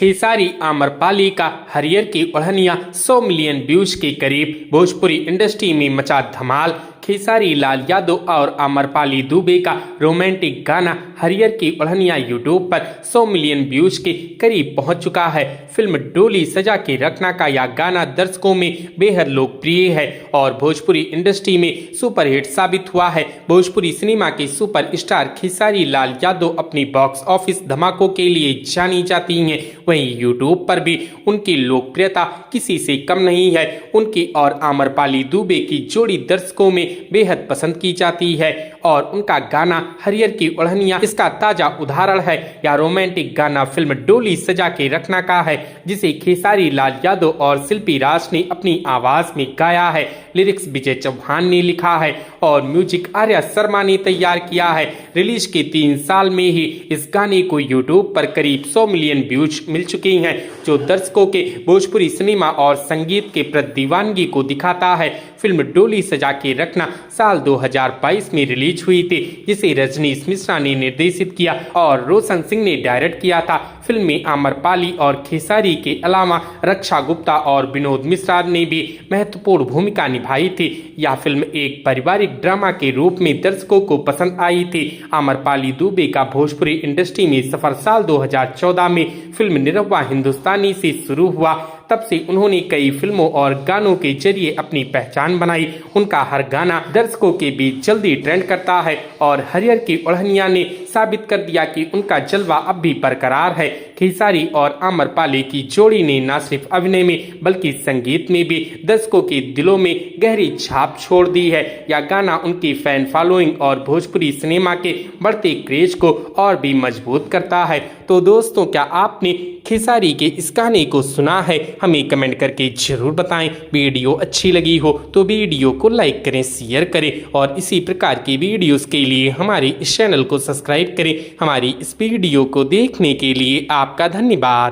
खेसारी आम्रपाली का हरियर की ओढ़निया 100 मिलियन व्यूज के करीब। भोजपुरी इंडस्ट्री में मचा धमाल। खेसारी लाल यादव और आम्रपाली दुबे का रोमांटिक गाना हरियर की ओढ़निया यूट्यूब पर 100 मिलियन व्यूज के करीब पहुंच चुका है। फिल्म डोली सजा के रखना का यह गाना दर्शकों में बेहद लोकप्रिय है और भोजपुरी इंडस्ट्री में सुपरहिट साबित हुआ है। भोजपुरी सिनेमा के सुपर स्टार खेसारी लाल यादव अपनी बॉक्स ऑफिस धमाकों के लिए जानी जाती हैं। वहीं यूट्यूब पर भी उनकी लोकप्रियता किसी से कम नहीं है। उनकी और आम्रपाली दुबे की जोड़ी दर्शकों में बेहद पसंद की जाती है और उनका गाना हरियर की ओढ़निया इसका ताजा उदाहरण है। यह रोमांटिक गाना फिल्म डोली सजा के रखना का है, जिसे खेसारी लाल यादव और शिल्पी राज ने अपनी आवाज में गाया है। लिरिक्स विजय चौहान ने लिखा है और म्यूजिक आर्या शर्मा ने तैयार किया है। रिलीज के 3 साल में ही इस गाने को यूट्यूब पर करीब 100 मिलियन व्यूज मिल चुके हैं, जो दर्शकों के भोजपुरी सिनेमा और संगीत के प्रति दीवानगी को दिखाता है। फिल्म डोली सजा के रखना साल 2022 में रिलीज हुई थी, जिसे रजनीश मिश्रा ने निर्देशित किया और रोशन सिंह ने डायरेक्ट किया था। फिल्म में आम्रपाली और खेसारी के अलावा रक्षा गुप्ता और विनोद मिश्रा ने भी महत्वपूर्ण भूमिका निभाई थी। यह फिल्म एक पारिवारिक ड्रामा के रूप में दर्शकों को पसंद आई थी। आम्रपाली दुबे का भोजपुरी इंडस्ट्री में सफर साल 2014 में फिल्म निरहुआ हिंदुस्तानी से शुरू हुआ। तब से उन्होंने कई फिल्मों और गानों के जरिए अपनी पहचान बनाई। उनका हर गाना दर्शकों के बीच जल्दी ट्रेंड करता है और हरियर की ओढ़निया ने साबित कर दिया कि उनका जलवा अब भी बरकरार है। खेसारी और आम्रपाली की जोड़ी ने न सिर्फ अभिनय में बल्कि संगीत में भी दर्शकों के दिलों में गहरी छाप छोड़ दी है। यह गाना उनकी फैन फॉलोइंग और भोजपुरी सिनेमा के बढ़ते क्रेज को और भी मजबूत करता है। तो दोस्तों, क्या आपने खेसारी के इस गाने को सुना है? हमें कमेंट करके जरूर बताएं। वीडियो अच्छी लगी हो तो वीडियो को लाइक करें, शेयर करें और इसी प्रकार की वीडियोस के लिए हमारे इस चैनल को सब्सक्राइब करें। हमारी इस वीडियो को देखने के लिए आपका धन्यवाद।